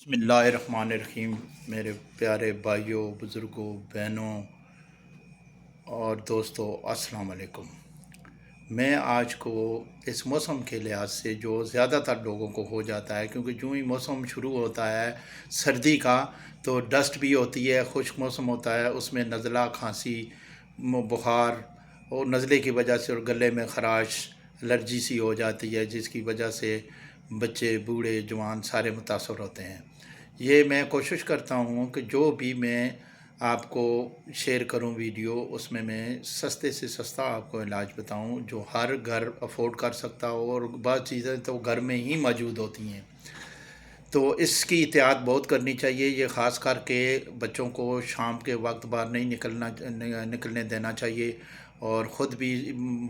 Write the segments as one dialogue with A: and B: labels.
A: बिस्मिल्लाहिर्रहमानिर्रहीम। मेरे प्यारे भाइयों, बुज़ुर्गों, बहनों और दोस्तों, अस्सलाम वालेकुम। मैं आज को इस मौसम के लिहाज से जो ज़्यादातर लोगों को हो जाता है, क्योंकि जो ही मौसम शुरू होता है सर्दी का तो डस्ट भी होती है, खुश्क मौसम होता है, उसमें नज़ला, खांसी, बुखार और नज़ले की वजह से और गले में ख़राश, एलर्जी सी हो जाती है, जिसकी वजह से बच्चे, बूढ़े, जवान सारे मुतासर होते हैं। ये मैं कोशिश करता हूँ कि जो भी मैं आपको शेयर करूँ वीडियो, उसमें मैं सस्ते से सस्ता आपको इलाज बताऊँ जो हर घर अफोर्ड कर सकता हो, और बाद चीज़ें तो घर में ही मौजूद होती हैं। तो इसकी एहतियात बहुत करनी चाहिए। ये ख़ास करके बच्चों को शाम के वक्त बाहर नहीं निकलने देना चाहिए, और ख़ुद भी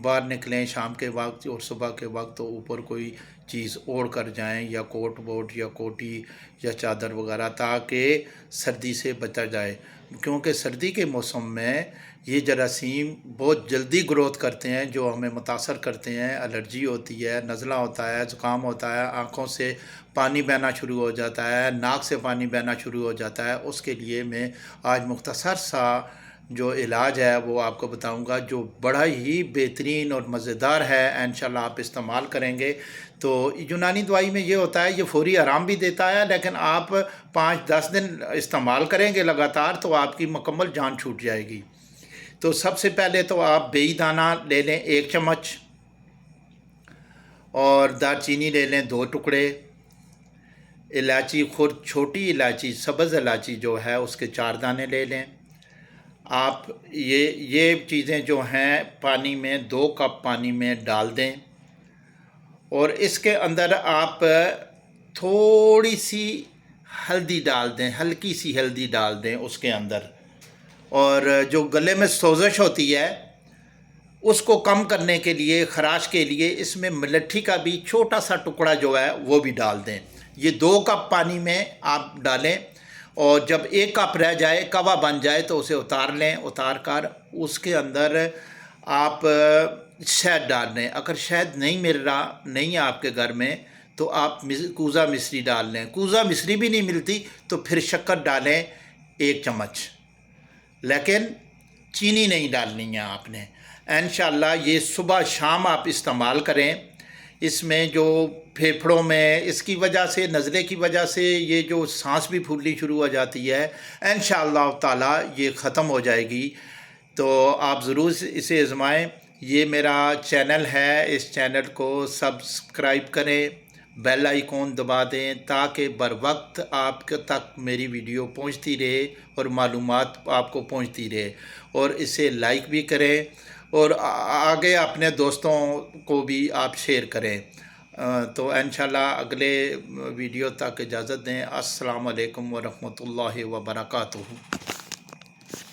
A: बाहर निकलें शाम के वक्त और सुबह के वक्त तो ऊपर कोई चीज़ ओढ़ कर जाएं, या कोट वोट या कोटी या चादर वगैरह, ताकि सर्दी से बचा जाए। क्योंकि सर्दी के मौसम में ये जरासीम बहुत जल्दी ग्रोथ करते हैं, जो हमें मुतासर करते हैं। एलर्जी होती है, नज़ला होता है, ज़ुकाम होता है, आँखों से पानी बहना शुरू हो जाता है, नाक से पानी बहना शुरू हो जाता है। उसके लिए मैं आज मुख्तसर सा जो इलाज है वो आपको बताऊंगा, जो बड़ा ही बेहतरीन और मज़ेदार है। इंशाल्लाह आप इस्तेमाल करेंगे तो यूनानी दवाई में ये होता है, ये फौरी आराम भी देता है, लेकिन आप 5-10 दिन इस्तेमाल करेंगे लगातार तो आपकी मुकम्मल जान छूट जाएगी। तो सबसे पहले तो आप बेई दाना ले लें 1 चम्मच, और दालचीनी ले लें 2 टुकड़े, इलायची, खुद छोटी इलायची, सब्ज़ इलायची जो है उसके 4 दाने ले लें। आप ये चीज़ें जो हैं पानी में 2 कप पानी में डाल दें, और इसके अंदर आप थोड़ी सी हल्दी डाल दें, हल्की सी हल्दी डाल दें उसके अंदर। और जो गले में सोज़श होती है उसको कम करने के लिए, ख़राश के लिए, इसमें मलट्ठी का भी छोटा सा टुकड़ा जो है वो भी डाल दें। ये 2 कप पानी में आप डालें, और जब 1 कप रह जाए, कवा बन जाए, तो उसे उतार लें। उतार कर उसके अंदर आप शहद डाल लें। अगर शहद नहीं है आपके घर में तो आप कूज़ा मिश्री डाल लें। कूज़ा मिश्री भी नहीं मिलती तो फिर शक्कर डालें 1 चम्मच, लेकिन चीनी नहीं डालनी है आपने। इंशाअल्लाह ये सुबह शाम आप इस्तेमाल करें। इसमें जो फेफड़ों में इसकी वजह से, नज़ले की वजह से ये जो सांस भी फूलनी शुरू हो जाती है, इंशाअल्लाह ताला ये ख़त्म हो जाएगी। तो आप ज़रूर इसे आज़माएं। ये मेरा चैनल है, इस चैनल को सब्सक्राइब करें, बेल आइकॉन दबा दें, ताकि बर वक्त आपके तक मेरी वीडियो पहुंचती रहे और मालूमात आपको पहुंचती रहे। और इसे लाइक भी करें, और आगे अपने दोस्तों को भी आप शेयर करें। तो इंशाल्लाह अगले वीडियो तक इजाज़त दें। अस्सलाम वालेकुम व रहमतुल्लाहि व बरकातुहू।